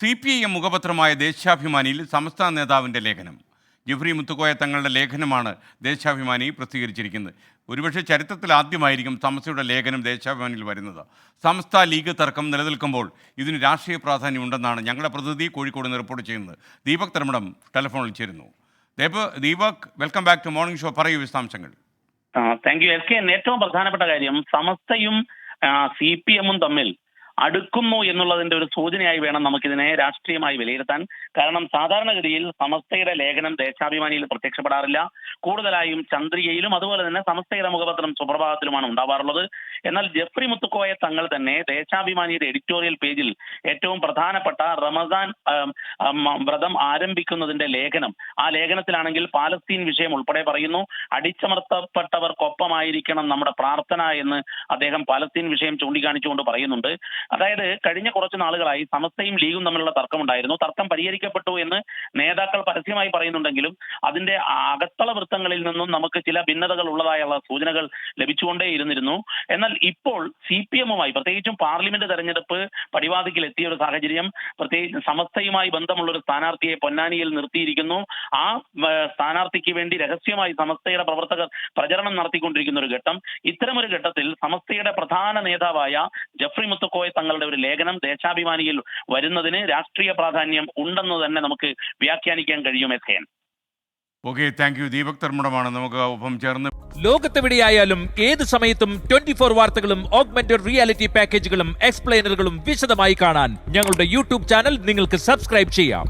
CPIM മുഖപത്രമായ ദേശാഭിമാനിയിൽ സംസ്ഥാന നേതാവിൻ്റെ ലേഖനം. ജെഫ്രി മുത്തുക്കോയ തങ്ങളുടെ ലേഖനമാണ് ദേശാഭിമാനി പ്രസിദ്ധീകരിച്ചിരിക്കുന്നത്. ഒരുപക്ഷെ ചരിത്രത്തിൽ ആദ്യമായിരിക്കും സമസ്തയുടെ ലേഖനം ദേശാഭിമാനിയിൽ വരുന്നത്. സമസ്ത ലീഗ് തർക്കം നിലനിൽക്കുമ്പോൾ ഇതിന് രാഷ്ട്രീയ പ്രാധാന്യം ഉണ്ടെന്നാണ് ഞങ്ങളുടെ പ്രതിനിധി കോഴിക്കോട് നിന്ന് റിപ്പോർട്ട് ചെയ്യുന്നത്. ദീപക് തർമ്മടം ടെലിഫോണിൽ ചേരുന്നു. Deepak, welcome back to morning show. പറയൂ വിശദാംശങ്ങൾ. Thank you. ഏറ്റവും പ്രധാനപ്പെട്ട കാര്യം സമസ്തയും CPM-ഉം തമ്മിൽ അടുക്കുന്നു എന്നുള്ളതിന്റെ ഒരു സൂചനയായി വേണം നമുക്കിതിനെ രാഷ്ട്രീയമായി വിലയിരുത്താൻ. കാരണം സാധാരണഗതിയിൽ സമസ്തയുടെ ലേഖനം ദേശാഭിമാനിയിൽ പ്രത്യക്ഷപ്പെടാറില്ല. കൂടുതലായും ചന്ദ്രികയിലും അതുപോലെ തന്നെ സമസ്തയുടെ മുഖപത്രം സുപ്രഭാതത്തിലുമാണ് ഉണ്ടാവാറുള്ളത്. എന്നാൽ ജെഫ്രി മുത്തുക്കോയ തങ്ങൾ തന്നെ ദേശാഭിമാനിയുടെ എഡിറ്റോറിയൽ പേജിൽ ഏറ്റവും പ്രധാനപ്പെട്ട റമദാൻ വ്രതം ആരംഭിക്കുന്നതിന്റെ ലേഖനം, ആ ലേഖനത്തിലാണെങ്കിൽ പാലസ്തീൻ വിഷയം ഉൾപ്പെടെ പറയുന്നു. അടിച്ചമർത്തപ്പെട്ടവർക്കൊപ്പമായിരിക്കണം നമ്മുടെ പ്രാർത്ഥന എന്ന് അദ്ദേഹം പാലസ്തീൻ വിഷയം ചൂണ്ടിക്കാണിച്ചുകൊണ്ട് പറയുന്നുണ്ട്. അതായത് കഴിഞ്ഞ കുറച്ച് നാളുകളായി സമസ്തയും ലീഗും തമ്മിലുള്ള തർക്കമുണ്ടായിരുന്നു. തർക്കം പരിഹരിക്കപ്പെട്ടു എന്ന് നേതാക്കൾ പരസ്യമായി പറയുന്നുണ്ടെങ്കിലും അതിന്റെ അകത്തള വൃത്തങ്ങളിൽ നിന്നും നമുക്ക് ചില ഭിന്നതകൾ ഉള്ളതായുള്ള സൂചനകൾ ലഭിച്ചുകൊണ്ടേയിരുന്നിരുന്നു. എന്നാൽ ഇപ്പോൾ CPM-ഉമായി പ്രത്യേകിച്ചും പാർലമെന്റ് തെരഞ്ഞെടുപ്പ് പടിവാതിക്കൽ എത്തിയ ഒരു സാഹചര്യം, പ്രത്യേകിച്ച് സമസ്തയുമായി ബന്ധമുള്ള ഒരു സ്ഥാനാർത്ഥിയെ പൊന്നാനിയിൽ നിർത്തിയിരിക്കുന്നു. ആ സ്ഥാനാർത്ഥിക്ക് വേണ്ടി രഹസ്യമായി സമസ്തയുടെ പ്രവർത്തകർ പ്രചരണം നടത്തിക്കൊണ്ടിരിക്കുന്ന ഒരു ഘട്ടം. ഇത്തരമൊരു ഘട്ടത്തിൽ സമസ്തയുടെ പ്രധാന നേതാവായ ജെഫ്രി മുത്തുക്കോയ തങ്ങളുടെ ഒരു ലേഖനം ദേശാഭിമാനിയിൽ വരുന്നതിന് രാഷ്ട്രീയ പ്രാധാന്യം ഉണ്ടെന്ന് തന്നെ നമുക്ക് വ്യാഖ്യാനിക്കാൻ കഴിയും. Okay, thank you. ദീപക് തർമ്മടമാണ് നമുക്ക് ഒപ്പം ചേർന്ന്. ലോകത്തെവിടെയായാലും ഏത് സമയത്തും 24 വാർത്തകളും ഓഗ്മെന്റഡ് റിയാലിറ്റി പാക്കേജുകളും എക്സ്പ്ലെയിനറുകളും വിശദമായി കാണാൻ ഞങ്ങളുടെ YouTube ചാനൽ നിങ്ങൾക്ക് സബ്സ്ക്രൈബ് ചെയ്യാം.